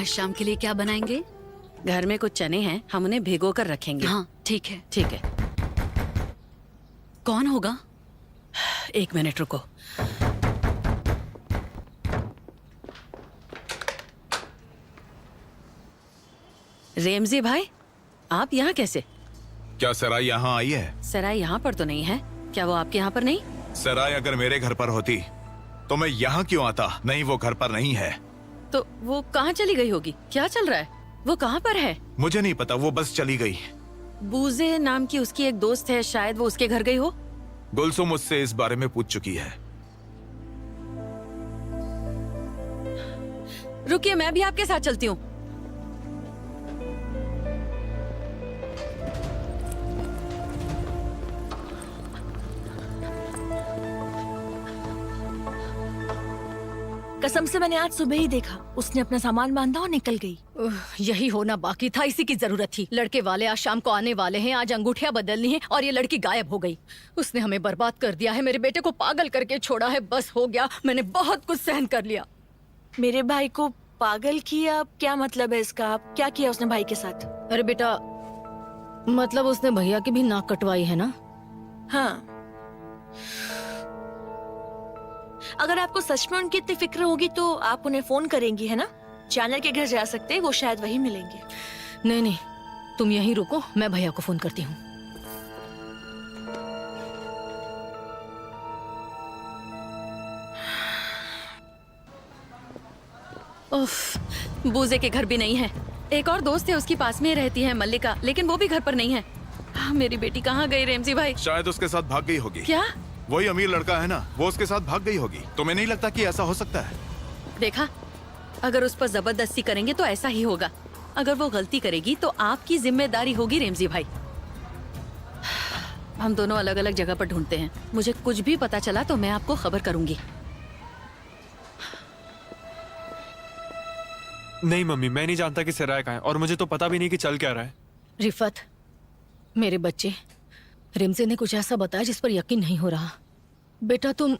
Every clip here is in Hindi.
आज शाम के लिए क्या बनाएंगे? घर में कुछ चने हैं, हम उन्हें भिगो कर रखेंगे। हाँ ठीक है। ठीक है। कौन होगा? 1 मिनट रुको। रेमजी भाई, आप यहाँ कैसे? क्या सराय यहाँ आई है? सराय यहाँ पर तो नहीं है। क्या वो आपके यहाँ पर नहीं? सराय अगर मेरे घर पर होती तो मैं यहाँ क्यों आता? नहीं, वो घर पर नहीं है। तो वो कहाँ चली गई होगी? क्या चल रहा है? वो कहाँ पर है? मुझे नहीं पता, वो बस चली गई। बूजे नाम की उसकी एक दोस्त है, शायद वो उसके घर गई हो। गुलसुम मुझसे इस बारे में पूछ चुकी है। रुकिए, मैं भी आपके साथ चलती हूँ। कसम से मैंने आज सुबह ही देखा, उसने अपना सामान बांधा और निकल गई। यही होना बाकी था, इसी की जरूरत थी। लड़के वाले आज शाम को आने वाले हैं, आज अंगूठियां बदलनी है और ये लड़की गायब हो गई। उसने हमें बर्बाद कर दिया है, मेरे बेटे को पागल करके छोड़ा है। बस हो गया, मैंने बहुत कुछ सहन कर लिया। मेरे भाई को पागल किया? क्या मतलब है इसका? क्या किया उसने भाई के साथ? अरे बेटा, मतलब उसने भैया की भी नाक कटवाई है ना? हाँ। अगर आपको सच में उनकी इतनी फिक्र होगी तो आप उन्हें फोन करेंगी, है ना? जानर के घर जा सकते हैं, वो शायद वहीं मिलेंगे। नहीं नहीं, तुम यहीं रुको, मैं भैया को फोन करती हूँ। उफ, बूजे के घर भी नहीं है। एक और दोस्त है, उसकी पास में रहती है, मल्लिका, लेकिन वो भी घर पर नहीं है। मेरी बेटी कहाँ गई रेमजी भाई? शायद उसके साथ भाग गई होगी। क्या? वही अमीर लड़का है ना, वो उसके साथ भाग गई होगी। तुम्हें नहीं लगता कि ऐसा हो सकता है? देखा, अगर उस पर जबरदस्ती करेंगे तो ऐसा ही होगा। अगर वो गलती करेगी तो आपकी जिम्मेदारी होगी रेमजी भाई। हम दोनों अलग अलग जगह पर ढूंढते हैं। मुझे कुछ भी पता चला तो मैं आपको खबर करूंगी। नहीं मम्मी, मैं नहीं जानता कि सराय कहाँ है और मुझे तो पता भी नहीं कि चल क्या रहा है। रिफत, मेरे बच्चे, रिमजी ने कुछ ऐसा बताया जिस पर यकीन नहीं हो रहा। बेटा, तुम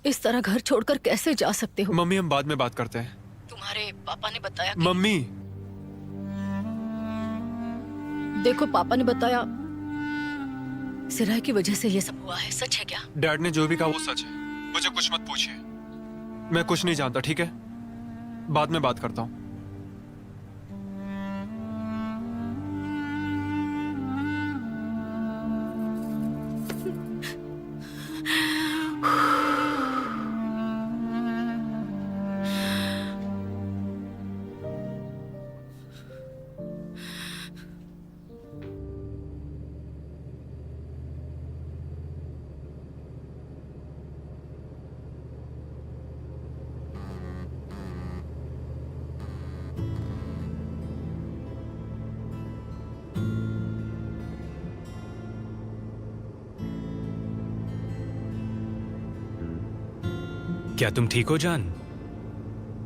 इस तरह घर छोड़कर कैसे जा सकते हो? मम्मी, हम बाद में बात करते हैं। तुम्हारे पापा ने बताया कि... मम्मी, देखो, पापा ने बताया सिराय की वजह से ये सब हुआ है। सच है क्या? डैड ने जो भी कहा वो सच है। मुझे कुछ मत पूछिए, मैं कुछ नहीं जानता, ठीक है? बाद में बात करता हूँ। क्या तुम ठीक हो जान?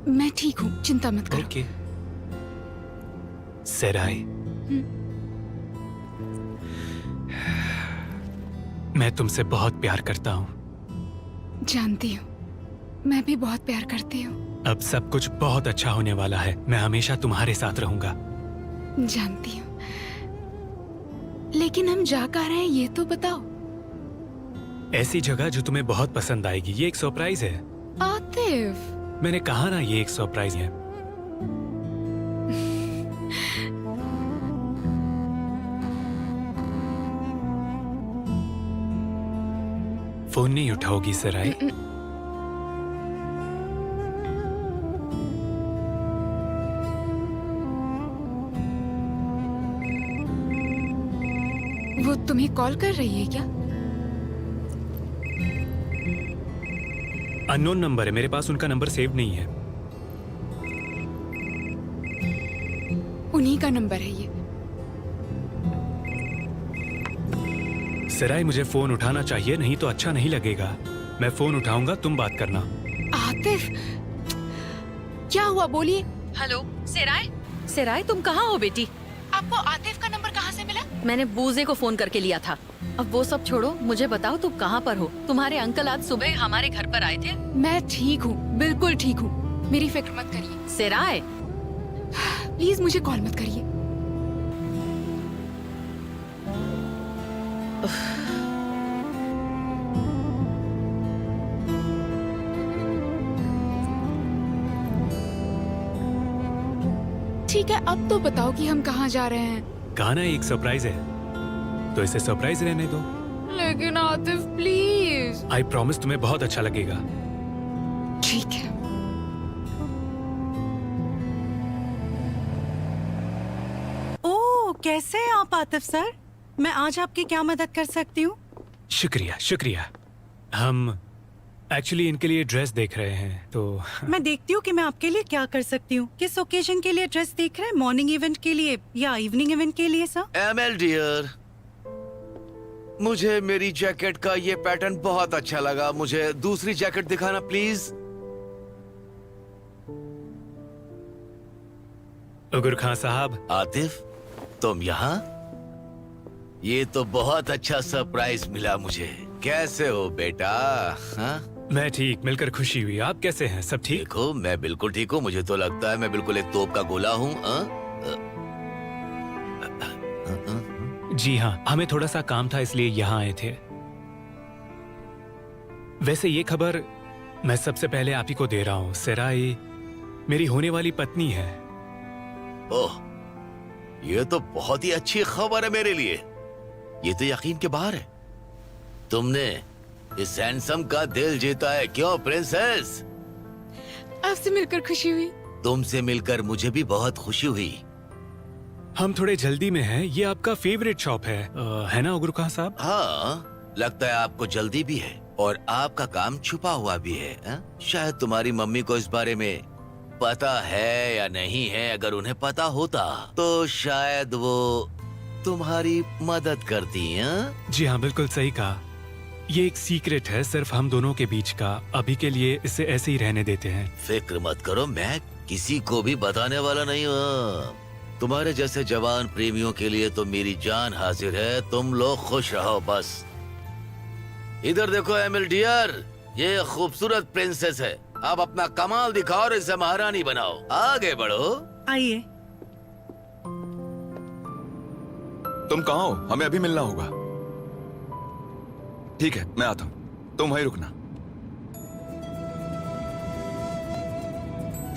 मैं ठीक हूँ, चिंता मत करो। ओके। सराय, मैं तुमसे बहुत प्यार करता हूँ। जानती हूँ, मैं भी बहुत प्यार करती हूँ। अब सब कुछ बहुत अच्छा होने वाला है। मैं हमेशा तुम्हारे साथ रहूंगा। जानती हूँ, लेकिन हम जा कहाँ रहे हैं ये तो बताओ। ऐसी जगह जो तुम्हें बहुत पसंद आएगी। ये एक सरप्राइज है। आतिफ, मैंने कहा ना, ये एक सरप्राइज है। फोन नहीं उठाओगी सराय? वो तुम्हें कॉल कर रही है क्या? अननोन नंबर है, मेरे पास उनका नंबर सेव नहीं है। उन्हीं का नंबर है ये। सराय, मुझे फोन उठाना चाहिए, नहीं तो अच्छा नहीं लगेगा। मैं फोन उठाऊंगा, तुम बात करना। आतिफ, क्या हुआ? बोलिए। हेलो सराय। सराय, तुम कहाँ हो बेटी? आपको आतिफ का नंबर कहाँ से मिला? मैंने बूजे को फोन करके लिया था। अब वो सब छोड़ो, मुझे बताओ तुम कहाँ पर हो? तुम्हारे अंकल आज सुबह हमारे घर पर आए थे। मैं ठीक हूँ, बिल्कुल ठीक हूँ, मेरी फिक्र मत करिए। सराय, प्लीज मुझे कॉल मत करिए। ठीक है, अब तो बताओ कि हम कहाँ जा रहे हैं। गाना एक सरप्राइज है, तो इसे सरप्राइज रहने दो। लेकिन आतिफ प्लीज। आई प्रॉमिस तुम्हें बहुत अच्छा लगेगा। ठीक है। ओह, कैसे हैं आप आतिफ सर? मैं आज आपकी क्या मदद कर सकती हूँ? शुक्रिया शुक्रिया। हम एक्चुअली इनके लिए ड्रेस देख रहे हैं, तो मैं देखती हूँ कि मैं आपके लिए क्या कर सकती हूँ। किस ओकेजन के लिए ड्रेस देख रहे हैं? मॉर्निंग इवेंट के लिए या इवनिंग इवेंट के लिए सर? एमएल डियर, मुझे मेरी जैकेट का ये पैटर्न बहुत अच्छा लगा। मुझे दूसरी जैकेट दिखाना प्लीज। उगुर खान साहब। आतिफ, तुम यहाँ? ये तो बहुत अच्छा सरप्राइज मिला मुझे। कैसे हो बेटा? हाँ? मैं ठीक, मिलकर खुशी हुई। आप कैसे हैं? सब ठीक? देखो, मैं बिल्कुल ठीक हूँ। मुझे तो लगता है मैं बिल्कुल एक तोप का गोला हूँ। जी हाँ, हमें थोड़ा सा काम था इसलिए यहाँ आए थे। वैसे ये खबर मैं सबसे पहले आप ही को दे रहा हूँ। सेराई मेरी होने वाली पत्नी है। ओह, ये तो बहुत ही अच्छी खबर है मेरे लिए। ये तो यकीन के बाहर है। तुमने इस हैंडसम का दिल जीता है। क्यों प्रिंसेस? आपसे मिलकर खुशी हुई। तुमसे मिलकर मुझे भी बहुत खुशी हुई। हम थोड़े जल्दी में हैं। ये आपका फेवरेट शॉप है ना उगुर खान साहब? हाँ, लगता है आपको जल्दी भी है और आपका काम छुपा हुआ भी है। शायद तुम्हारी मम्मी को इस बारे में पता है या नहीं है। अगर उन्हें पता होता तो शायद वो तुम्हारी मदद करती हैं। जी हाँ, बिल्कुल सही कहा। ये एक सीक्रेट है, सिर्फ हम दोनों के बीच का। अभी के लिए इसे ऐसे ही रहने देते हैं। फिक्र मत करो, मैं किसी को भी बताने वाला नहीं हूँ। तुम्हारे जैसे जवान प्रेमियों के लिए तो मेरी जान हाजिर है। तुम लोग खुश रहो बस। इधर देखो एमिल डियर, ये खूबसूरत प्रिंसेस है। अब अपना कमाल दिखाओ और इसे महारानी बनाओ। आगे बढ़ो। आइए। तुम कहाँ हो? हमें अभी मिलना होगा। ठीक है, मैं आता हूँ, तुम वहीं रुकना।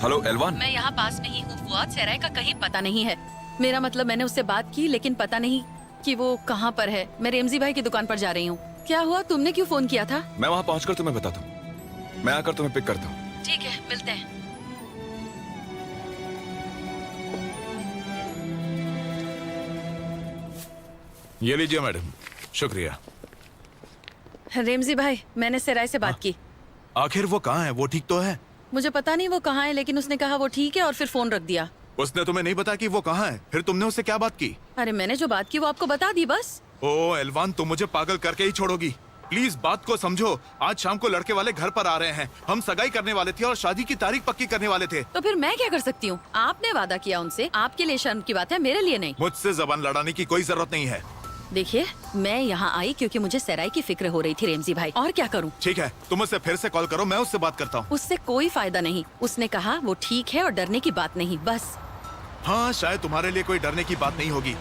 हेलो एलवान। मैं यहाँ पास में ही हूँ फुआद। सेराई का कहीं पता नहीं है। मेरा मतलब, मैंने उससे बात की लेकिन पता नहीं कि वो कहाँ पर है। मैं रेमजी भाई की दुकान पर जा रही हूँ। क्या हुआ? तुमने क्यों फोन किया था? मैं वहाँ पहुँचकर तुम्हें बताता हूँ। मैं आकर तुम्हें पिक करता हूँ। ठीक है, मिलते हैं। ये लीजिए मैडम। शुक्रिया। रेमजी भाई, मैंने सेराई से बात की। आखिर वो कहाँ है? वो ठीक तो है? मुझे पता नहीं वो कहाँ है, लेकिन उसने कहा वो ठीक है और फिर फोन रख दिया। उसने तुम्हें नहीं बताया कि वो कहाँ है? फिर तुमने उससे क्या बात की? अरे मैंने जो बात की वो आपको बता दी बस। ओ एलवान, तुम मुझे पागल करके ही छोड़ोगी। प्लीज बात को समझो। आज शाम को लड़के वाले घर पर आ रहे हैं। हम सगाई करने वाले थे और शादी की तारीख पक्की करने वाले थे। तो फिर मैं क्या कर सकती हूँ? आपने वादा किया उनसे। आपके लिए शर्म की बात है, मेरे लिए नहीं। मुझसे जबान लड़ाने की कोई जरूरत नहीं है। देखिए, मैं यहाँ आई क्योंकि मुझे सेराई की फिक्र हो रही थी रेमजी भाई, और क्या करूँ? ठीक है, तुम उससे फिर से कॉल करो, मैं उससे बात करता हूँ। उससे कोई फायदा नहीं। उसने कहा वो ठीक है और डरने की बात नहीं, बस। हाँ, शायद तुम्हारे लिए कोई डरने की बात नहीं होगी,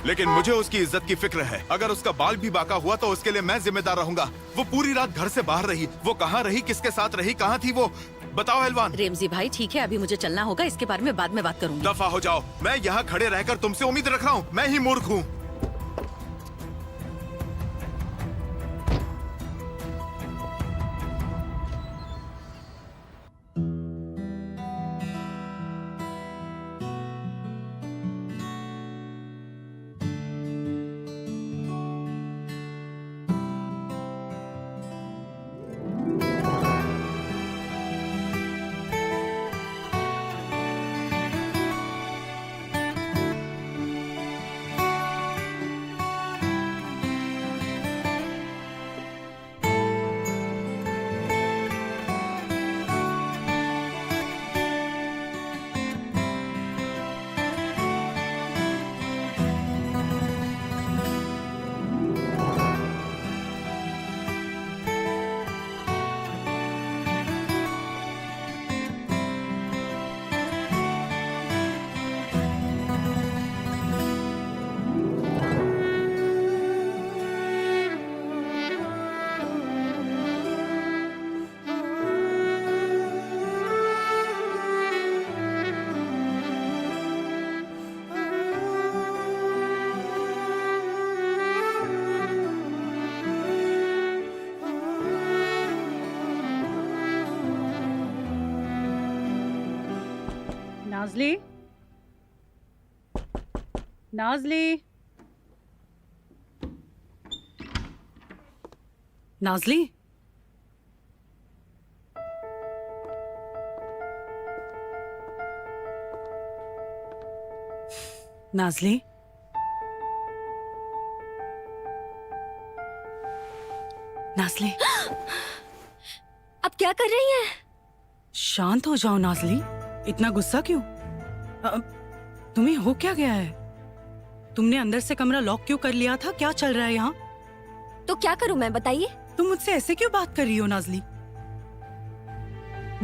लेकिन मुझे उसकी इज्जत की फिक्र है। अगर उसका बाल भी बाका हुआ तो उसके लिए मैं जिम्मेदार रहूंगा। वो पूरी रात घर से बाहर रही। वो कहाँ रही, किसके साथ रही, कहाँ थी वो? बताओ एलवान। रेमजी भाई, ठीक है, अभी मुझे चलना होगा। इसके बारे में बाद में बात करूंगी। दफा हो जाओ। मैं यहाँ खड़े रहकर तुमसे उम्मीद रख रहा हूँ? मैं ही मूर्ख हूँ। नाजली, नाजली, नाजली, नाजली, नाजली, आप क्या कर रही हैं? शांत हो जाओ नाजली। इतना गुस्सा क्यों? तुम्हें हो क्या गया है? तुमने अंदर से कमरा लॉक क्यों कर लिया था? क्या चल रहा है यहाँ? तो क्या करूं मैं, बताइए। तुम मुझसे ऐसे क्यों बात कर रही हो नाजली?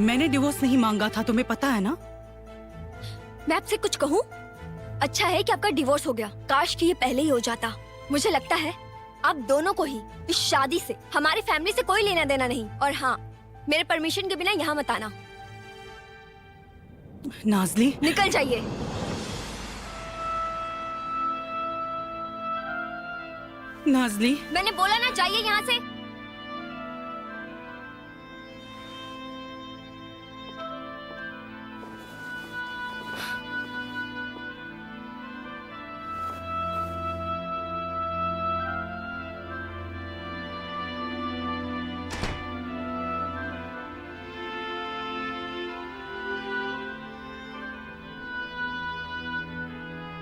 मैंने डिवोर्स नहीं मांगा था, तुम्हें पता है ना? मैं आपसे कुछ कहूं? अच्छा है कि आपका डिवोर्स हो गया। काश कि ये पहले ही हो जाता। मुझे लगता है आप दोनों को ही इस शादी से हमारी फैमिली से कोई लेना देना नहीं। और हाँ, मेरे परमिशन के बिना यहाँ मत आना। नाजली, निकल जाइए। नाजली, मैंने बोला ना, जाइए यहाँ से।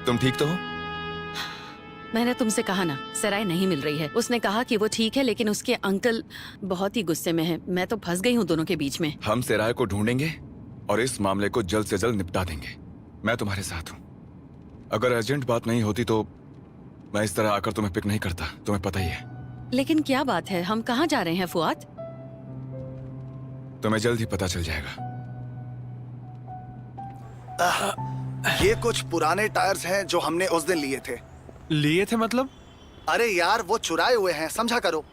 तुम ठीक तो हो? मैंने तुमसे कहा ना, सराय नहीं मिल रही है। उसने कहा कि वो ठीक है, लेकिन उसके अंकल बहुत ही गुस्से में हैं। मैं तो फंस गई हूँ दोनों के बीच में। हम सिराय को ढूंढेंगे और इस मामले को जल्द से जल्द निपटा देंगे। मैं तुम्हारे साथ हूँ। अगर अर्जेंट बात नहीं होती तो मैं इस तरह आकर तुम्हें पिक नहीं करता, तुम्हें पता ही है। लेकिन क्या बात है, हम कहाँ जा रहे हैं फुआद? तुम्हें जल्द ही पता चल जाएगा। ये कुछ पुराने टायर्स हैं जो हमने उस दिन लिए थे। लिए थे मतलब? अरे यार, वो चुराए हुए हैं, समझा करो।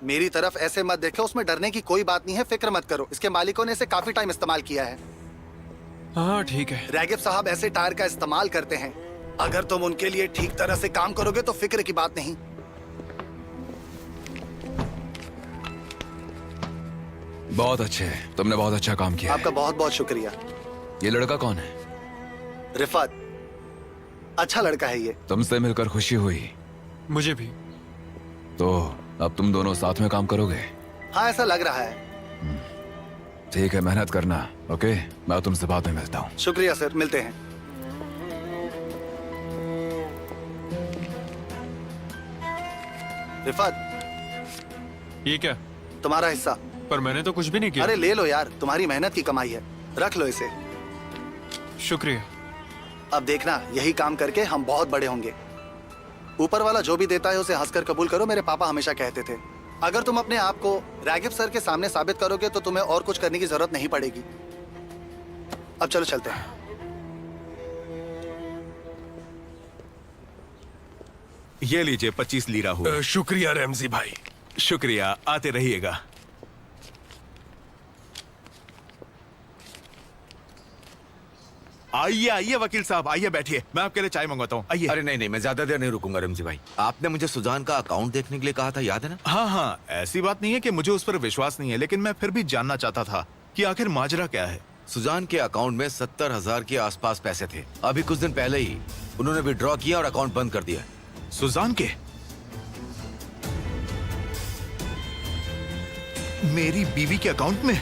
मेरी तरफ ऐसे मत देखो, उसमें डरने की कोई बात नहीं है, फिक्र मत करो। इसके मालिकों ने इसे काफी टाइम इस्तेमाल किया है। हाँ ठीक है। रागिब साहब ऐसे टायर का इस्तेमाल करते हैं। अगर तुम उनके लिए ठीक तरह से काम करोगे तो फिक्र की बात नहीं। बहुत अच्छे, तुमने बहुत अच्छा काम किया। आपका बहुत बहुत शुक्रिया। ये लड़का कौन है? रिफात, अच्छा लड़का है ये। तुमसे मिलकर खुशी हुई। मुझे भी। तो अब तुम दोनों साथ में काम करोगे? हाँ, ऐसा लग रहा है। ठीक है, मेहनत करना। ओके, मैं तुमसे बाद में मिलता हूँ। शुक्रिया सर, मिलते हैं। रिफात, ये क्या? तुम्हारा हिस्सा। पर मैंने तो कुछ भी नहीं किया। अरे ले लो यार, तुम्हारी मेहनत की कमाई है, रख लो इसे। शुक्रिया। अब देखना, यही काम करके हम बहुत बड़े होंगे। ऊपर वाला जो भी देता है उसे हंसकर कबूल करो, मेरे पापा हमेशा कहते थे। अगर तुम अपने आप को रागिब सर के सामने साबित करोगे तो तुम्हें और कुछ करने की जरूरत नहीं पड़ेगी। अब चलो चलते हैं। ये लीजिए 25 लीरा हुआ। शुक्रिया रमजी भाई। शुक्रिया, आते रहिएगा। आइए आइए वकील साहब, आइए बैठिए, मैं आपके लिए चाय मंगवाता हूँ। आइए। अरे नहीं नहीं, मैं ज्यादा देर नहीं रुकूंगा रमजी भाई। आपने मुझे सुजान का अकाउंट देखने के लिए कहा था, याद है ना? हाँ हाँ, ऐसी बात नहीं है कि मुझे उस पर विश्वास नहीं है, लेकिन मैं फिर भी जानना चाहता था कि आखिर माजरा क्या है। सुजान के अकाउंट में 70,000 के आसपास पैसे थे। अभी कुछ दिन पहले ही उन्होंने विड्रॉ किया और अकाउंट बंद कर दिया। सुजान के? मेरी बीवी के अकाउंट में?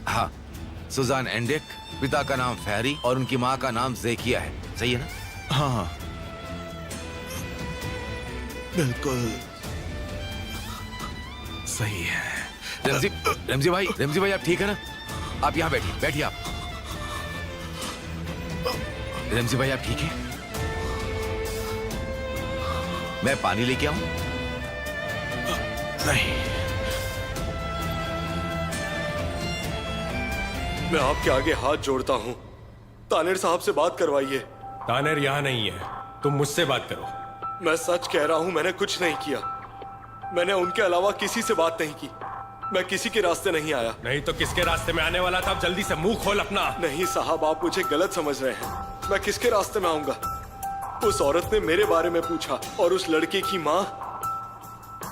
हाँ, सुजान एंडेक, पिता का नाम फैरी और उनकी माँ का नाम जेकिया है। सही है ना? हाँ बिल्कुल सही है। रमजी भाई आप ठीक है ना? आप यहाँ बैठिए, बैठिए आप। रमजी भाई आप ठीक है? मैं पानी लेके आऊं? नहीं, मैं आपके आगे हाथ जोड़ता हूँ, तानेर साहब से बात करवाइए। तानेर यहाँ नहीं है, तुम मुझसे बात करो। मैं सच कह रहा हूँ, मैंने कुछ नहीं किया। मैंने उनके अलावा किसी से बात नहीं की। मैं किसी के रास्ते नहीं आया। नहीं तो किसके रास्ते में आने वाला था? अब जल्दी से मुंह खोल अपना। नहीं साहब, आप मुझे गलत समझ रहे हैं। मैं किसके रास्ते में आऊंगा? उस औरत ने मेरे बारे में पूछा और उस लड़के की माँ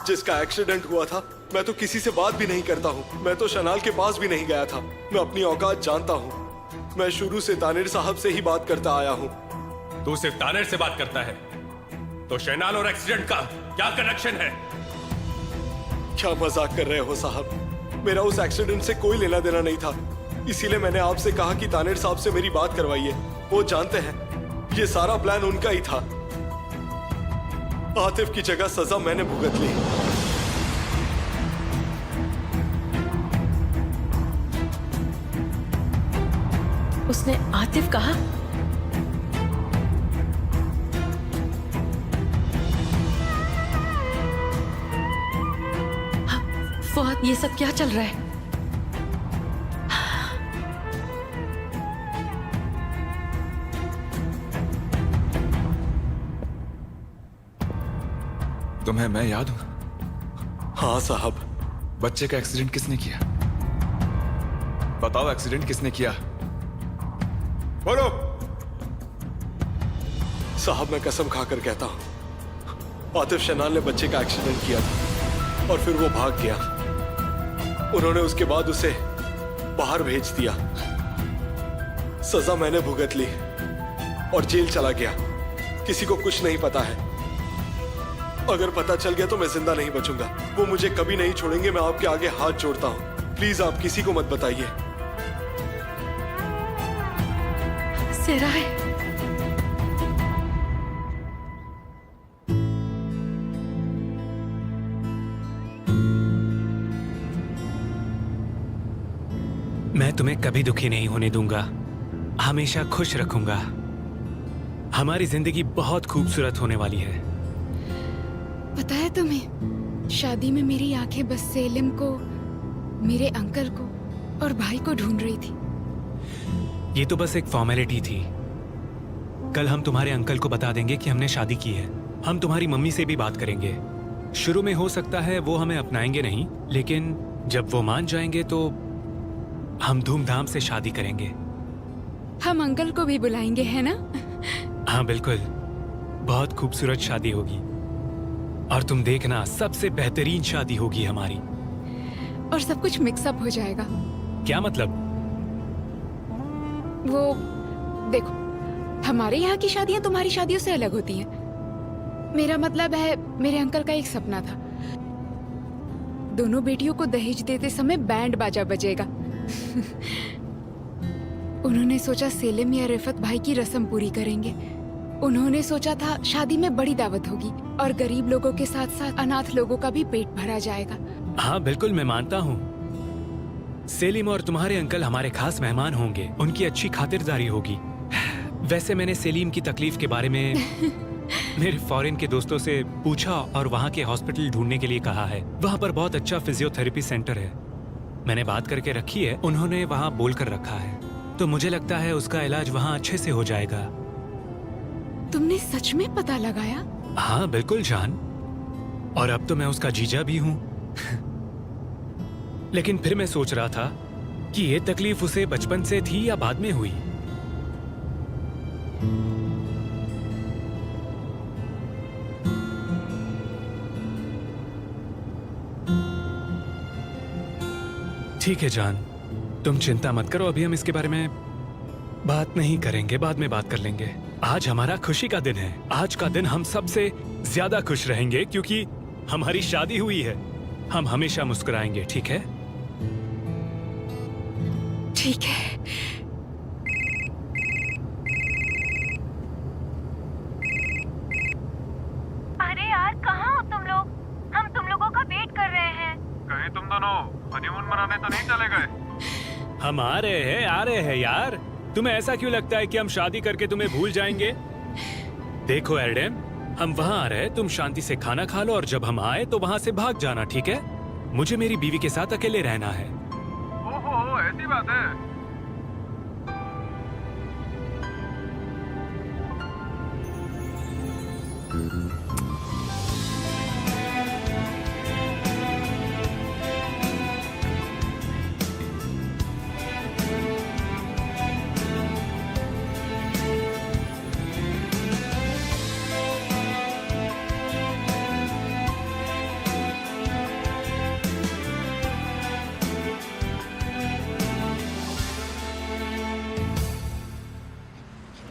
जिसका एक्सीडेंट हुआ था मैं तो किसी से बात भी नहीं करता हूँ। मैं तो शनाल के पास भी नहीं गया था। मैं अपनी औकात जानता हूँ। मैं शुरू से तानिर साहब से ही बात करता आया हूँ। तू सिर्फ तानिर से बात करता है, तो शहनाल और एक्सीडेंट का क्या कनेक्शन है? क्या मजाक कर रहे हो साहब? मेरा उस एक्सीडेंट से कोई लेना देना नहीं था। इसीलिए मैंने आपसे कहा कि तानिर साहब से मेरी बात करवाइए। वो जानते हैं ये सारा प्लान उनका ही था। आतिफ की जगह सजा मैंने भुगत ली। उसने आतिफ कहा? फुआद, ये सब क्या चल रहा है? तुम्हें मैं याद हूं? हाँ साहब। बच्चे का एक्सीडेंट किसने किया? बताओ, एक्सीडेंट किसने किया? बोलो। साहब, मैं कसम खाकर कहता हूं, आतिफ शनाल ने बच्चे का एक्सीडेंट किया था और फिर वो भाग गया। उन्होंने उसके बाद उसे बाहर भेज दिया। सजा मैंने भुगत ली और जेल चला गया। किसी को कुछ नहीं पता है। अगर पता चल गया तो मैं जिंदा नहीं बचूंगा। वो मुझे कभी नहीं छोड़ेंगे। मैं आपके आगे हाथ जोड़ता हूं। प्लीज आप किसी को मत बताइए। सेराय, मैं तुम्हें कभी दुखी नहीं होने दूंगा, हमेशा खुश रखूंगा। हमारी जिंदगी बहुत खूबसूरत होने वाली है। पता है तुम्हें, शादी में मेरी आंखें बस सेलिम को, मेरे अंकल को और भाई को ढूंढ रही थी। ये तो बस एक फॉर्मेलिटी थी। कल हम तुम्हारे अंकल को बता देंगे कि हमने शादी की है। हम तुम्हारी मम्मी से भी बात करेंगे। शुरू में हो सकता है वो हमें अपनाएंगे नहीं, लेकिन जब वो मान जाएंगे तो हम धूमधाम से शादी करेंगे। हम अंकल को भी बुलाएंगे, है ना? हाँ बिल्कुल, बहुत खूबसूरत शादी होगी। और तुम देखना, सबसे बेहतरीन शादी होगी हमारी। और सब कुछ मिक्सअप हो जाएगा। क्या मतलब? वो देखो, हमारे यहाँ की शादियाँ तुम्हारी शादियों से अलग होती हैं। मेरा मतलब है, मेरे अंकल का एक सपना था, दोनों बेटियों को दहेज देते समय बैंड बाजा बजेगा। उन्होंने सोचा सेलिम या रिफत भाई की रस्म पूरी करेंगे। उन्होंने सोचा था शादी में बड़ी दावत होगी और गरीब लोगों के साथ साथ अनाथ लोगों का भी पेट भरा जाएगा। हाँ बिल्कुल, मैं मानता हूँ। सेलिम और तुम्हारे अंकल हमारे खास मेहमान होंगे। उनकी अच्छी खातिरदारी होगी। वैसे मैंने सेलिम की तकलीफ के बारे में मेरे फॉरेन के दोस्तों से पूछा और वहाँ के हॉस्पिटल ढूंढने के लिए कहा है। वहाँ पर बहुत अच्छा फिजियोथेरेपी सेंटर है। मैंने बात करके रखी है, उन्होंने वहाँ बोल कर रखा है। तो मुझे लगता है उसका इलाज वहाँ अच्छे से हो जाएगा। तुमने सच में पता लगाया? हाँ बिल्कुल जान, और अब तो मैं उसका जीजा भी हूँ। लेकिन फिर मैं सोच रहा था कि ये तकलीफ उसे बचपन से थी या बाद में हुई। ठीक है जान, तुम चिंता मत करो। अभी हम इसके बारे में बात नहीं करेंगे, बाद में बात कर लेंगे। आज हमारा खुशी का दिन है। आज का दिन हम सबसे ज्यादा खुश रहेंगे क्योंकि हमारी शादी हुई है। हम हमेशा मुस्कुराएंगे, ठीक है? ठीक है। अरे यार, कहाँ हो तुम लोग? हम तुम लोगों का वेट कर रहे हैं। कहीं तुम दोनों हनीमून मनाने तो नहीं चले गए? हम आ रहे हैं यार। तुम्हें ऐसा क्यों लगता है कि हम शादी करके तुम्हें भूल जाएंगे? देखो एरडेम, हम वहाँ आ रहे, तुम शांति से खाना खा लो और जब हम आए तो वहाँ से भाग जाना, ठीक है? मुझे मेरी बीवी के साथ अकेले रहना है। ओहो, ऐसी बात है।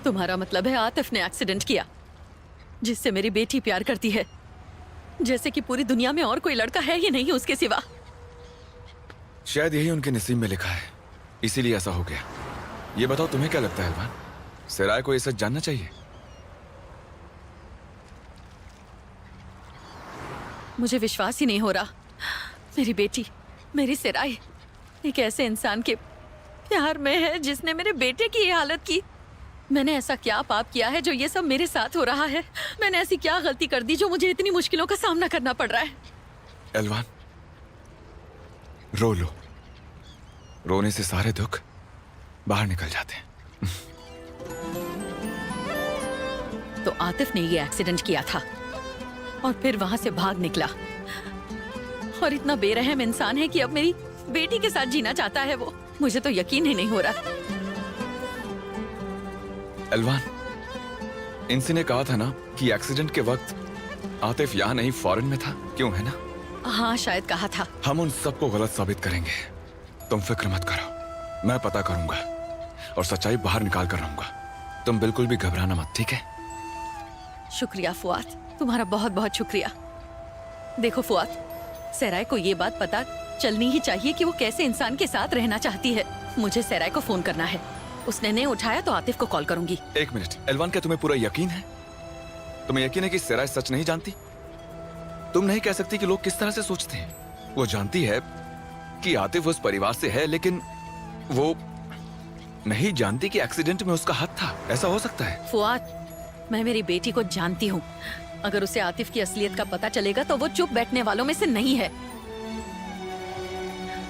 तुम्हारा मतलब है आतिफ ने एक्सीडेंट किया, जिससे मेरी बेटी प्यार करती है, जैसे कि पूरी दुनिया में और कोई लड़का है ही नहीं उसके सिवा। शायद यही उनके नसीब में लिखा है, इसीलिए ऐसा हो गया। ये बताओ तुम्हें क्या लगता है अल्वान, सिराय को ये सच जानना चाहिए? मुझे विश्वास ही नहीं हो रहा, मेरी बेटी, मेरी सिराय एक ऐसे इंसान के प्यार में है जिसने मेरे बेटे की ये हालत की। मैंने ऐसा क्या पाप किया है जो ये सब मेरे साथ हो रहा है? मैंने ऐसी क्या गलती कर दी जो मुझे इतनी मुश्किलों का सामना करना पड़ रहा है? अल्वान, रो लो, रोने से सारे दुख बाहर निकल जाते हैं। तो आतिफ ने ये एक्सीडेंट किया था और फिर वहां से भाग निकला, और इतना बेरहम इंसान है कि अब मेरी बेटी के साथ जीना चाहता है वो। मुझे तो यकीन ही नहीं हो रहा। अल्वान, इनसे ने कहा था ना कि एक्सीडेंट के वक्त आतिफ यहाँ नहीं फॉरेन में था, क्यों है ना? हाँ, शायद कहा था। हम उन सबको गलत साबित करेंगे, तुम फिक्र मत करो, मैं पता करूंगा और सच्चाई बाहर निकाल कर रहूंगा। तुम बिल्कुल भी घबराना मत, ठीक है? शुक्रिया फुआद, तुम्हारा बहुत बहुत शुक्रिया। देखो फुआद, सराय को ये बात पता चलनी ही चाहिए कि वो कैसे इंसान के साथ रहना चाहती है। मुझे सराय को फोन करना है, उसने नहीं उठाया तो आतिफ को कॉल करूंगी। एक मिनट, अल्वान, क्या तुम्हें पूरा यकीन है? तुम्हें यकीन है कि सिराय सच नहीं जानती? तुम नहीं कह सकती कि लोग किस तरह से सोचते हैं। वो जानती है कि आतिफ उस परिवार से है, लेकिन वो नहीं जानती कि एक्सीडेंट में उसका हाथ था। ऐसा हो सकता है? फुआद, मैं मेरी बेटी को जानती हूँ। अगर उसे आतिफ की असलियत का पता चलेगा तो वो चुप बैठने वालों में से नहीं है।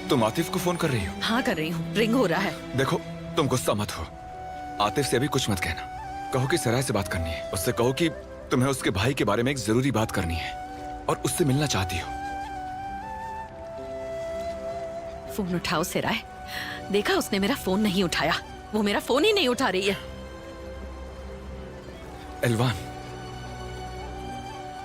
तुम आतिफ को फोन कर रही हो? हाँ, कर रही हूँ, रिंग हो रहा है। देखो, तुम गुस्सा मत हो, आतिफ से भी कुछ मत कहना। कहो कि सराय से बात करनी है, उससे कहो कि तुम्हें उसके भाई के बारे में एक जरूरी बात करनी है और उससे मिलना चाहती हो। फोन उठाओ सराय। देखा, उसने मेरा फोन नहीं उठाया, वो मेरा फोन ही नहीं उठा रही है। अल्वान,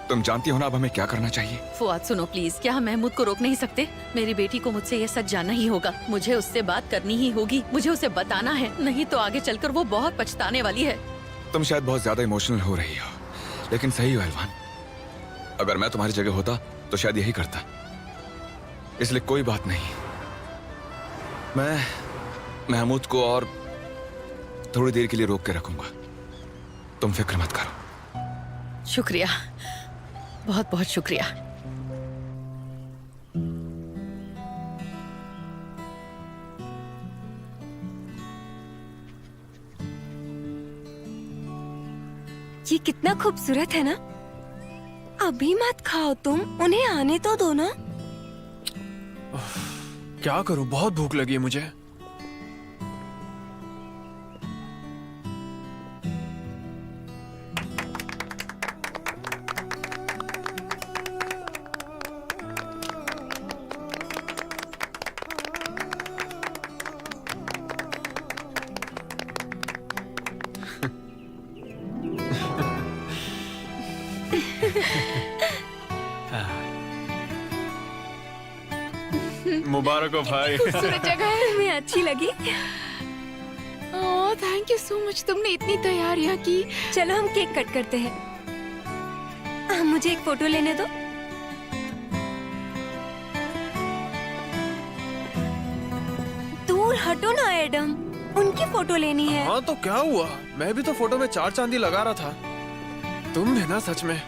तुम जानती हो ना अब हमें क्या करना चाहिए? फुआद सुनो प्लीज, क्या हम महमूद को रोक नहीं सकते? मेरी बेटी को मुझसे ये सच जानना ही होगा। मुझे उससे बात करनी ही होगी, मुझे उसे बताना है, नहीं तो आगे चलकर वो बहुत पछताने वाली है। तुम शायद बहुत ज्यादा इमोशनल हो रही हो, लेकिन सही हो अल्वान। अगर मैं तुम्हारी जगह होता तो शायद यही करता, इसलिए कोई बात नहीं। मैं महमूद को और थोड़ी देर के लिए रोक के रखूंगा, तुम फिक्र मत करो। शुक्रिया, बहुत बहुत शुक्रिया। ये कितना खूबसूरत है ना। अभी मत खाओ तुम, उन्हें आने तो दो ना। क्या करूं, बहुत भूख लगी है मुझे। मुबारक हो भाई। खूबसूरत जगह है। तुम्हें अच्छी लगी? ओह, थैंक यू सो मच, तुमने इतनी तैयारियां की। चलो हम केक कट करते हैं। मुझे एक फोटो लेने दो। दूर हटो ना एडम, उनकी फोटो लेनी है। हाँ तो क्या हुआ, मैं भी तो फोटो में चार चांदी लगा रहा था। तुम भी ना सच में।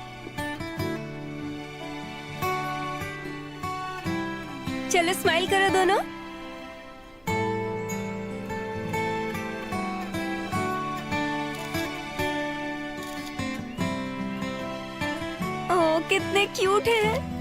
चलो स्माइल करो दोनों। ओह, कितने क्यूट हैं।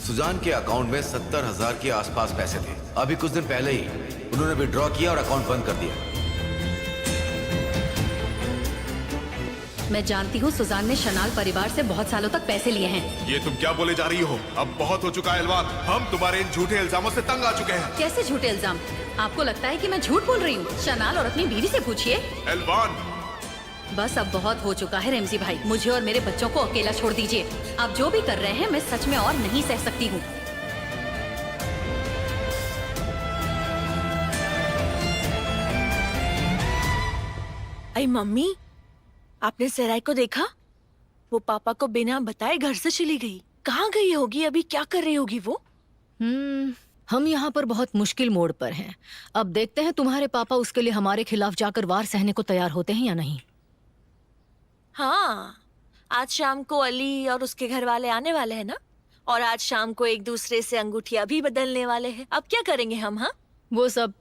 सुजान के अकाउंट में 70,000 के आसपास पैसे थे। अभी कुछ दिन पहले ही उन्होंने विड्रॉ किया और अकाउंट बंद कर दिया। मैं जानती हूँ सुजान ने शनाल परिवार से बहुत सालों तक पैसे लिए हैं। ये तुम क्या बोले जा रही हो? अब बहुत हो चुका है एलवान। हम तुम्हारे इन झूठे इल्जामों से तंग आ चुके हैं। कैसे झूठे इल्जाम? आपको लगता है कि मैं झूठ बोल रही हूँ? शनाल और अपनी बीवी से पूछिए। एलवान, बस अब बहुत हो चुका है रेमजी भाई, मुझे और मेरे बच्चों को अकेला छोड़ दीजिए। आप जो भी कर रहे हैं मैं सच में और नहीं सह सकती हूँ। अरे मम्मी, आपने सराय को देखा? वो पापा को बिना बताए घर से चली गई। कहाँ गई होगी? अभी क्या कर रही होगी वो? हम यहाँ पर बहुत मुश्किल मोड़ पर हैं। अब देखते हैं तुम्हारे पापा उसके लिए हमारे खिलाफ जाकर वार सहने को तैयार होते हैं या नहीं। हाँ, आज शाम को अली और उसके घर वाले आने वाले हैं ना, और आज शाम को एक दूसरे से अंगूठियां भी बदलने वाले हैं। अब क्या करेंगे हम? हाँ, वो सब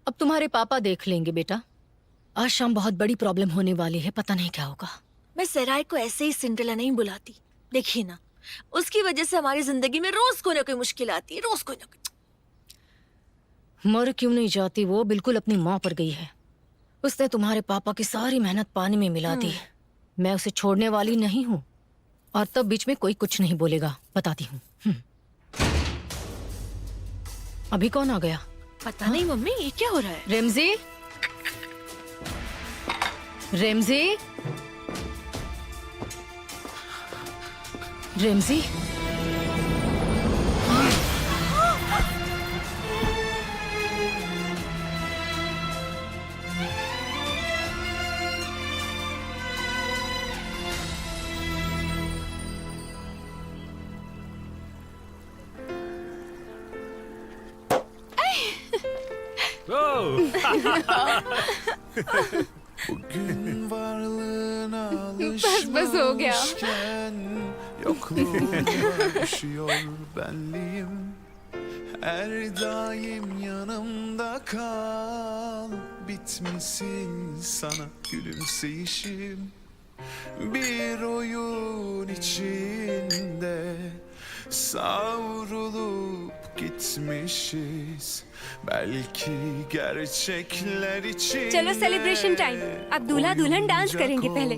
अब तुम्हारे पापा देख लेंगे बेटा। आज शाम बहुत बड़ी प्रॉब्लम होने वाली है, पता नहीं क्या होगा। मैं सराय को ऐसे ही सिंड्रेला नहीं बुलाती। देखिए ना, उसकी वजह से हमारी जिंदगी में रोज कोई ना कोई मुश्किल आती है, रोज कोई ना कोई। मर क्यों नहीं जाती वो? बिल्कुल अपनी माँ पर गई है। उसने तुम्हारे पापा की सारी मेहनत पानी में मिला दी। मैं उसे छोड़ने वाली नहीं हूँ, और तब बीच में कोई कुछ नहीं बोलेगा, बताती हूँ। अभी कौन आ गया? पता नहीं मम्मी, ये क्या हो रहा है? Ramsey, Ramsey, Ramsey. Bugün varlığına बस हो गया। alışmışken yokluğuna düşüyor benliğim. Her daim yanımda kal, bitmesin sana gülümseyişim. Bir oyun içinde savrulup gitmişiz. Belki gerçekler için. चलो सेलिब्रेशन टाइम। अब दूल्हा दुल्हन डांस करेंगे पहले।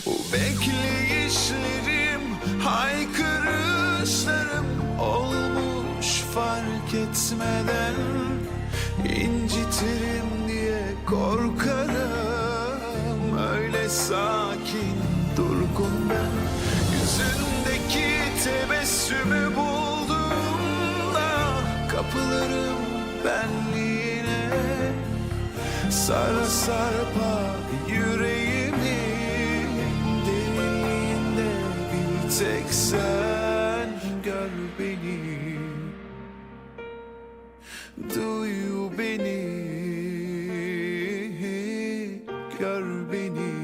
Bu bekleyişlerim, haykırışlarım olmuş fark etmeden. İncitirim diye korkarım, öyle sakin durgun ben. Yüzündeki tebessümü bulduğumda kapılırım benliğine. Sara sarpa yüreğimin derinliğinde bir tek sen gör beni. Duy beni, gör beni.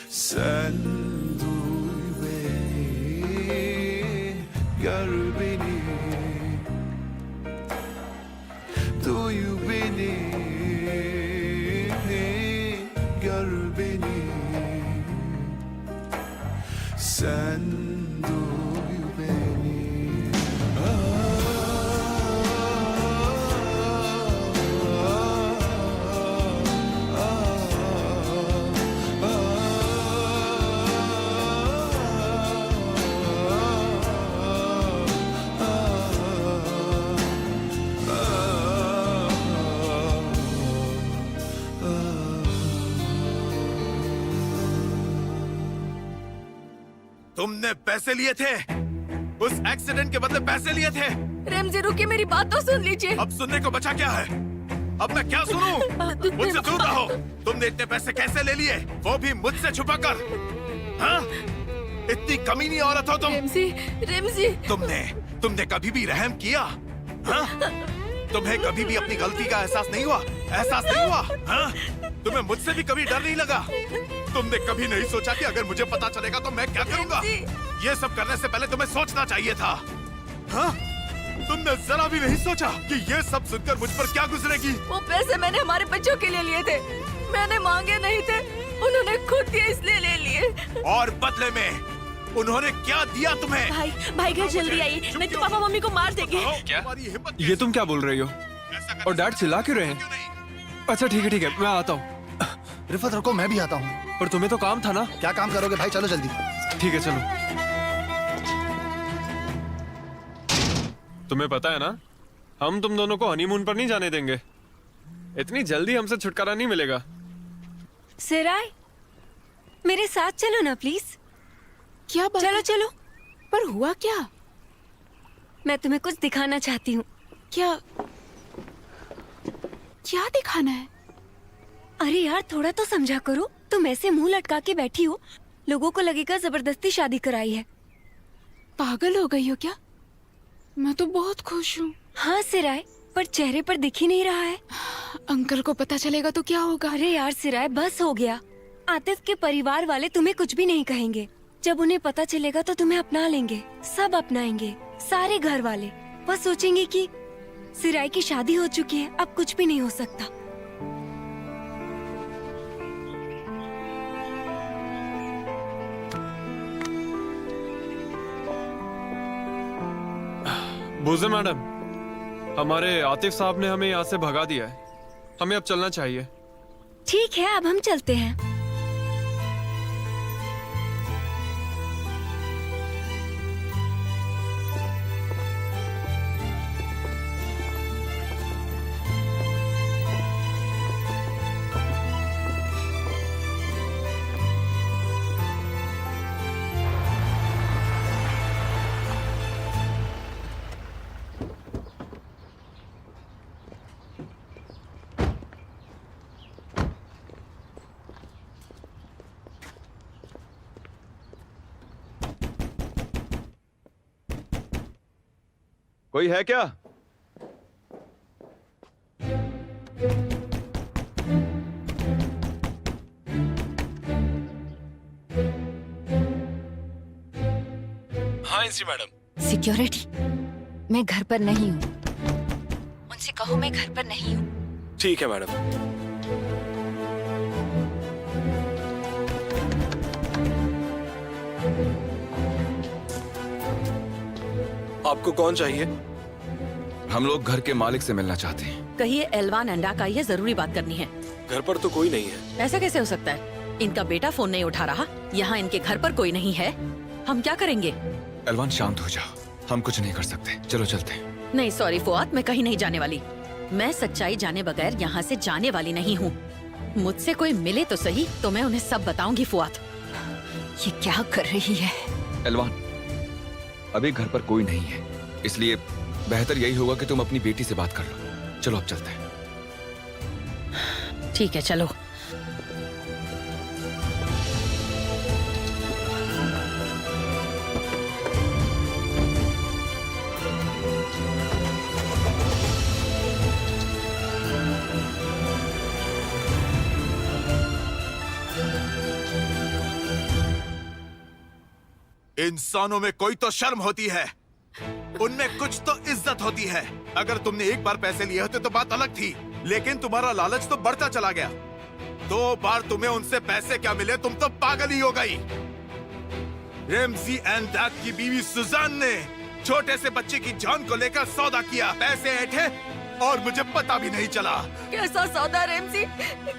Sen duy beni, gör beni. Duy beni, gör beni. Sen duy beni. तुमने पैसे लिए थे, उस एक्सीडेंट के बदले पैसे लिए थे। रेमजी रुकिए, मेरी बात तो सुन लीजिए। अब सुनने को बचा क्या है? अब मैं क्या सुनूं? मुझसे दूर रहो। तुमने इतने पैसे कैसे ले लिए, वो भी मुझसे छुपाकर? हाँ? इतनी कमीनी औरत हो तुम। Ramsey, Ramsey. तुमने कभी भी रहम किया? हाँ? तुम्हें कभी भी अपनी गलती का एहसास नहीं हुआ? एहसास नहीं हुआ? हाँ? तुम्हें मुझसे भी कभी डर नहीं लगा? तुमने कभी नहीं सोचा कि अगर मुझे पता चलेगा तो मैं क्या करूंगा? ये सब करने से पहले तुम्हें सोचना चाहिए था। हाँ? तुमने जरा भी नहीं सोचा कि ये सब सुनकर मुझ पर क्या गुजरेगी? वो पैसे मैंने हमारे बच्चों के लिए लिए थे, मैंने मांगे नहीं थे, उन्होंने खुद दिए इसलिए ले लिए। और बदले में उन्होंने क्या दिया तुम्हें? भाई घर जल्दी आइए, नहीं तो पापा मम्मी को मार देंगे। क्या? ये तुम क्या बोल रही हो? और डैड चिल्ला क्यों रहे हैं? अच्छा ठीक है, मैं आता हूँ। रिफत रुको, मैं भी आता हूँ। पर तुम्हें तो काम था ना। क्या काम करोगे भाई, चलो जल्दी। ठीक है चलो। तुम्हें पता है ना, हम तुम दोनों को हनीमून पर नहीं जाने देंगे। इतनी जल्दी हमसे छुटकारा नहीं मिलेगा। सिराय, मेरे साथ चलो ना प्लीज। क्या बात? चलो चलो। पर हुआ क्या? मैं तुम्हें कुछ दिखाना चाहती हूँ। क्या क्या दिखाना है? अरे यार, थोड़ा तो समझा करो। तुम ऐसे मुंह लटका के बैठी हो, लोगों को लगेगा जबरदस्ती शादी कराई है। पागल हो गई हो क्या? मैं तो बहुत खुश हूँ। हाँ सिराय, पर चेहरे पर दिख ही नहीं रहा है। अंकल को पता चलेगा तो क्या होगा? अरे यार सिराय, बस हो गया। आतिफ के परिवार वाले तुम्हें कुछ भी नहीं कहेंगे। जब उन्हें पता चलेगा तो तुम्हें अपना लेंगे, सब अपनाएंगे, सारे घर वाले। बस सोचेंगे कि सिराय की शादी हो चुकी है, अब कुछ भी नहीं हो सकता। बुज़े मैडम, हमारे आतिफ साहब ने हमें यहाँ से भगा दिया है। हमें अब चलना चाहिए। ठीक है, अब हम चलते हैं। कोई है क्या? हाँ इंसी मैडम। सिक्योरिटी, मैं घर पर नहीं हूँ। उनसे कहो मैं घर पर नहीं हूँ। ठीक है मैडम। आपको कौन चाहिए? हम लोग घर के मालिक से मिलना चाहते हैं। कहिए एलवान अंडा का, ये जरूरी बात करनी है। घर पर तो कोई नहीं है। ऐसा कैसे हो सकता है? इनका बेटा फोन नहीं उठा रहा, यहाँ इनके घर पर कोई नहीं है। हम क्या करेंगे? एलवान शांत हो जाओ, हम कुछ नहीं कर सकते। चलो चलते हैं। नहीं सॉरी फुआद, मैं कहीं नहीं जाने वाली। मैं सच्चाई जाने बगैर यहाँ से जाने वाली नहीं हूँ। मुझसे कोई मिले तो सही, तो मैं उन्हें सब बताऊंगी। फुआद, ये क्या कर रही है? एलवान, अभी घर पर कोई नहीं है, इसलिए बेहतर यही होगा कि तुम अपनी बेटी से बात कर लो। चलो अब चलते हैं। ठीक है चलो। इंसानों में कोई तो शर्म होती है, उनमें कुछ तो इज्जत होती है। अगर तुमने एक बार पैसे लिए होते तो बात अलग थी, लेकिन तुम्हारा लालच तो बढ़ता चला गया। 2 बार तुम्हें उनसे पैसे क्या मिले, तुम तो पागल ही हो गई। रेमजी एंड दैट की बीवी सुजान ने छोटे से बच्चे की जान को लेकर सौदा किया, पैसे ऐंठे और मुझे पता भी नहीं चला। कैसा सौदा रेमजी,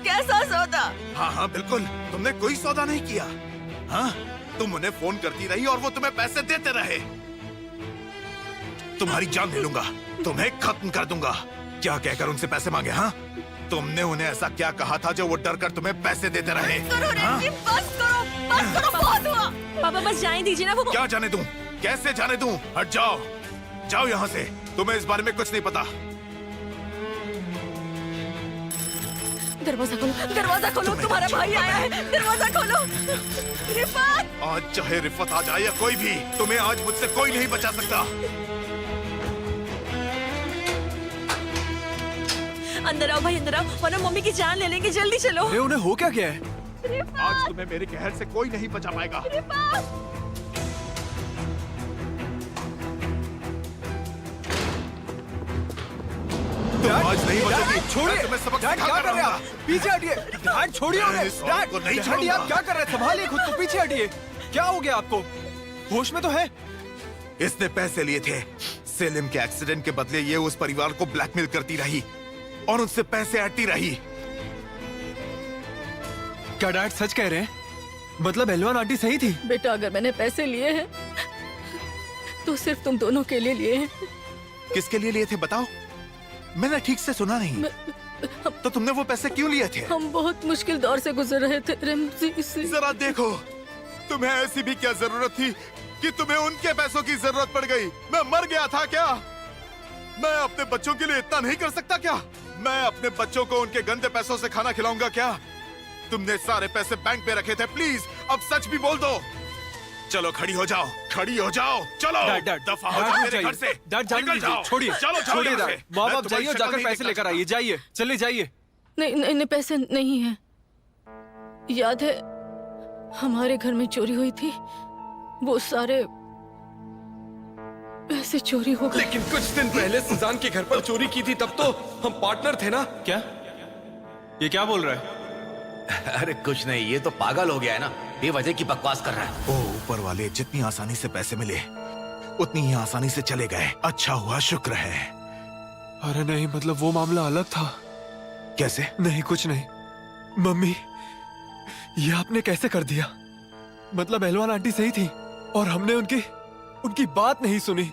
कैसा सौदा? हाँ हाँ बिल्कुल, तुमने कोई सौदा नहीं किया। हाँ, तुम उन्हें फोन करती रही और वो तुम्हें पैसे देते रहे। तुम्हारी जान ले लूंगा, तुम्हें खत्म कर दूंगा। क्या कहकर उनसे पैसे मांगे? हाँ, तुमने उन्हें ऐसा क्या कहा था जो वो डर कर तुम्हें पैसे देते रहे? हाँ? बस करो, बहुत हुआ। पापा बस जाने दीजिए ना। वो क्या जाने दूं? कैसे जाने दूं? हट जाओ, जाओ यहाँ से। तुम्हें इस बारे में कुछ नहीं पता। दरवाजा खोलो, दरवाजा खोलो, तुम्हारा भाई आया है, दरवाजा खोलो। रिफत! आज चाहे रिफत आ जाए या कोई भी, तुम्हें आज मुझसे कोई नहीं बचा सकता। अंदर आओ भाई, अंदर आओ, वरना मम्मी की जान ले लेंगे। जल्दी चलो। अरे उन्हें हो क्या गया है? आज तुम्हें मेरे कहर से कोई नहीं बचा पाएगा। तुम आज नहीं बचोगी। छोड़िए। मैं तुम्हें सबक डैड, सिखा क्या कर कर रहे हैं रहूंगा। आप? पीछे हटिए। डैड छोड़िए मैं उन्हें। इस औरत को नहीं डैड, छोड़ूंगा। आप क्या कर रहे हैं? संभालिए खुद को, पीछे हटिए। क्या हो गया आपको? होश में तो है? इसने पैसे लिए थे। सेलिम के एक्सीडेंट के बदले ये उस परिवार को ब्लैकमेल करती रही और उनसे पैसे ऐंठती रही। क्या डैड सच कह रहे हैं? मतलब एलवान आंटी सही थी? बेटा अगर मैंने पैसे लिए हैं तो सिर्फ तुम दोनों के लिए लिए हैं। किसके लिए लिए थे बताओ? मैंने ठीक से सुना नहीं। तो तुमने वो पैसे क्यों लिए थे? हम बहुत मुश्किल दौर से गुजर रहे थे रमजी से। जरा देखो, तुम्हें ऐसी भी क्या जरूरत थी कि तुम्हें उनके पैसों की जरूरत पड़ गई? मैं मर गया था क्या? मैं अपने बच्चों के लिए इतना नहीं कर सकता क्या? मैं अपने बच्चों को उनके गंदे पैसों से खाना खिलाऊंगा क्या? तुमने सारे पैसे बैंक पे रखे थे। प्लीज अब सच भी बोल दो। चलो खड़ी हो जाओ, खड़ी हो जाओ, चलो दफा हो जाओ मेरे घर से। डैड जाने निकल दीजिए, जाओ। छोड़िए, चलो छोड़िए डैड। माँ बाप जाइए और जाकर पैसे लेकर आइए, जाइए, चले जाइए। नहीं नहीं नहीं, पैसे नहीं है। याद है हमारे घर में चोरी हुई थी, वो सारे पैसे चोरी हो गए। लेकिन कुछ दिन पहले सुजान के घर पर चोरी की थी, तब तो हम पार्टनर थे ना? क्या? ये क्या बोल रहा है? अरे कुछ नहीं, ये तो पागल हो गया है ना, बेवजह की बकवास कर रहा है। ओ ऊपर वाले, जितनी आसानी से पैसे मिले उतनी ही आसानी से चले गए। अच्छा हुआ, शुक्र है। अरे नहीं, मतलब वो मामला अलग था। कैसे? नहीं कुछ नहीं। मम्मी, ये आपने कैसे कर दिया? मतलब एलवान आंटी सही थी और हमने उनकी बात नहीं सुनी।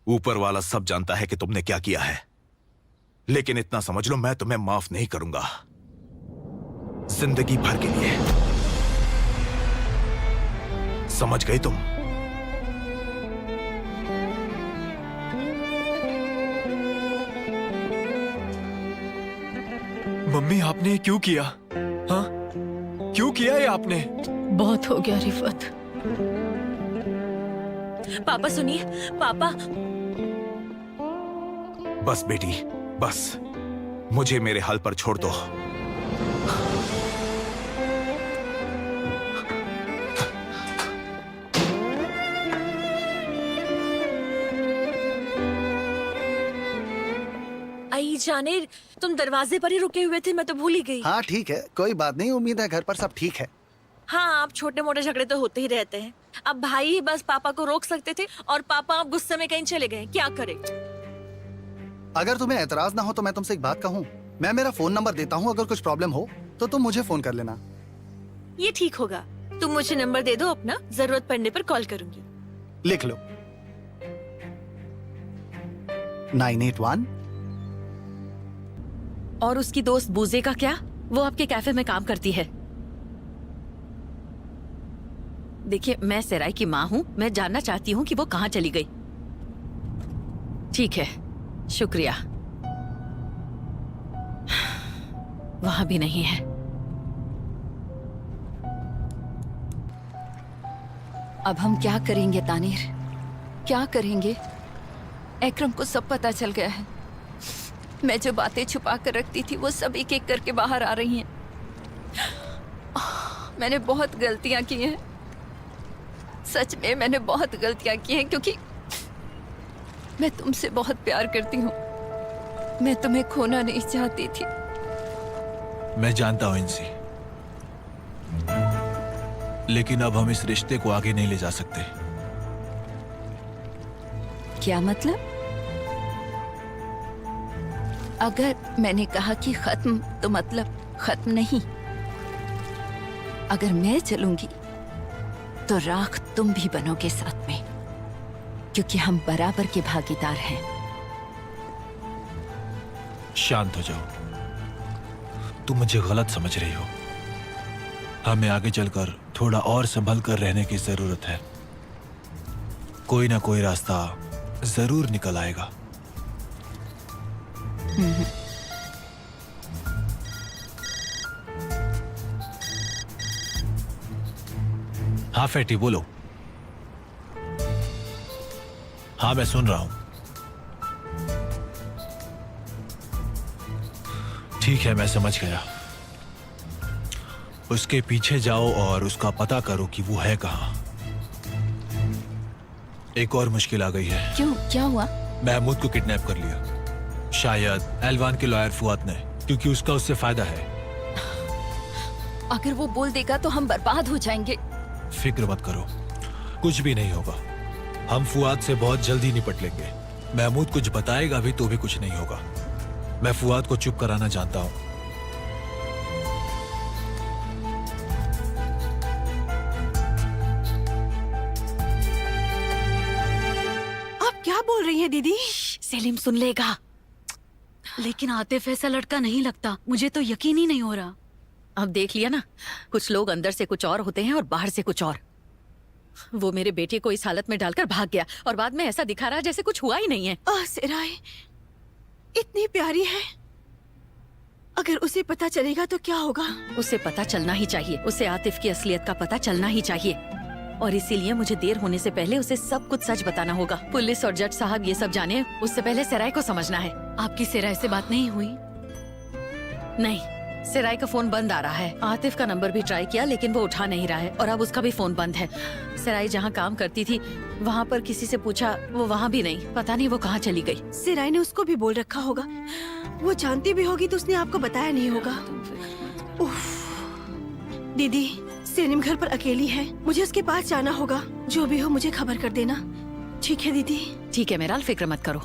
ऊपर वाला सब जानता है कि तुमने क्या किया है, लेकिन इतना समझ लो, मैं तुम्हें माफ नहीं करूंगा जिंदगी भर के लिए। समझ गई तुम? मम्मी आपने ये क्यों किया? हाँ, क्यों किया ये आपने? बहुत हो गया रिफत। पापा सुनिए, पापा। बस बेटी, बस मुझे मेरे हाल पर छोड़ दो। आई जाने, तुम दरवाजे पर ही रुके हुए थे, मैं तो भूल ही गई। हाँ ठीक है, कोई बात नहीं। उम्मीद है घर पर सब ठीक है। हाँ, आप छोटे मोटे झगड़े तो होते ही रहते हैं। अब भाई ही बस पापा को रोक सकते थे और पापा अब गुस्से में कहीं चले गए। क्या करें? अगर तुम्हें एतराज ना हो तो मैं तुमसे एक बात कहूँ। मैं मेरा फोन नंबर देता हूँ, अगर कुछ प्रॉब्लम हो तो तुम मुझे फोन कर लेना। ये ठीक होगा। तुम मुझे नंबर दे दो अपना, जरूरत पड़ने पर कॉल करूंगी। लिख लो, 981। और उसकी दोस्त बूजे का क्या? वो आपके कैफे में काम करती है। देखिए, मैं सेराई की माँ हूँ, मैं जानना चाहती हूँ कि वो कहाँ चली गई। ठीक है, शुक्रिया। वहां भी नहीं है। अब हम क्या करेंगे तानीर? क्या करेंगे? एकरम को सब पता चल गया है। मैं जो बातें छुपा कर रखती थी वो सब एक एक करके बाहर आ रही हैं। मैंने बहुत गलतियां की हैं, सच में मैंने बहुत गलतियां की हैं, क्योंकि मैं तुमसे बहुत प्यार करती हूँ। मैं तुम्हें खोना नहीं चाहती थी। मैं जानता हूं इंसी, लेकिन अब हम इस रिश्ते को आगे नहीं ले जा सकते। क्या मतलब? अगर मैंने कहा कि खत्म, तो मतलब खत्म नहीं। अगर मैं चलूंगी तो राख तुम भी बनोगे साथ में, क्योंकि हम बराबर के भागीदार हैं। शांत हो जाओ, तुम मुझे गलत समझ रही हो। हमें आगे चलकर थोड़ा और संभल कर रहने की जरूरत है। कोई ना कोई रास्ता जरूर निकल आएगा। हाँ फैटी, बोलो। हाँ मैं सुन रहा हूं। ठीक है, मैं समझ गया। उसके पीछे जाओ और उसका पता करो कि वो है कहाँ। एक और मुश्किल आ गई है। क्यों, क्या हुआ? महमूद को किडनैप कर लिया, शायद एलवान के लॉयर फुआद ने, क्योंकि उसका उससे फायदा है। अगर वो बोल देगा तो हम बर्बाद हो जाएंगे। फिक्र मत करो, कुछ भी नहीं होगा। हम फुआद से बहुत जल्दी निपट लेंगे। महमूद कुछ बताएगा भी तो भी कुछ नहीं होगा। मैं फुआद को चुप कराना जानता हूँ। दीदी? सेलिम सुन लेगा। लेकिन आतिफ ऐसा लड़का नहीं लगता, मुझे तो यकीन ही नहीं हो रहा। अब देख लिया ना, कुछ लोग अंदर से कुछ और होते हैं और बाहर से कुछ और। वो मेरे बेटे को इस हालत में डालकर भाग गया और बाद में ऐसा दिखा रहा है जैसे कुछ हुआ ही नहीं है। सेराय इतनी प्यारी है, अगर उसे पता चलेगा तो क्या होगा? उसे पता चलना ही चाहिए, उसे आतिफ की असलियत का पता चलना ही चाहिए। और इसीलिए मुझे देर होने से पहले उसे सब कुछ सच बताना होगा। पुलिस और जज साहब ये सब जाने उससे पहले सेराय को समझना है। आपकी सेराय से बात नहीं हुई? नहीं, सेराय का फोन बंद आ रहा है। आतिफ का नंबर भी ट्राई किया लेकिन वो उठा नहीं रहा है और अब उसका भी फोन बंद है। सेराय जहाँ काम करती थी वहाँ पर किसी से पूछा, वो वहाँ भी नहीं, पता नहीं वो कहाँ चली गई। सेराय ने उसको भी बोल रखा होगा, वो जानती भी होगी तो उसने आपको बताया नहीं होगा। उफ। दीदी, सेलिम घर पर अकेली है, मुझे उसके पास जाना होगा। जो भी हो मुझे खबर कर देना, ठीक है दीदी? ठीक है मेराल, फिक्र मत करो।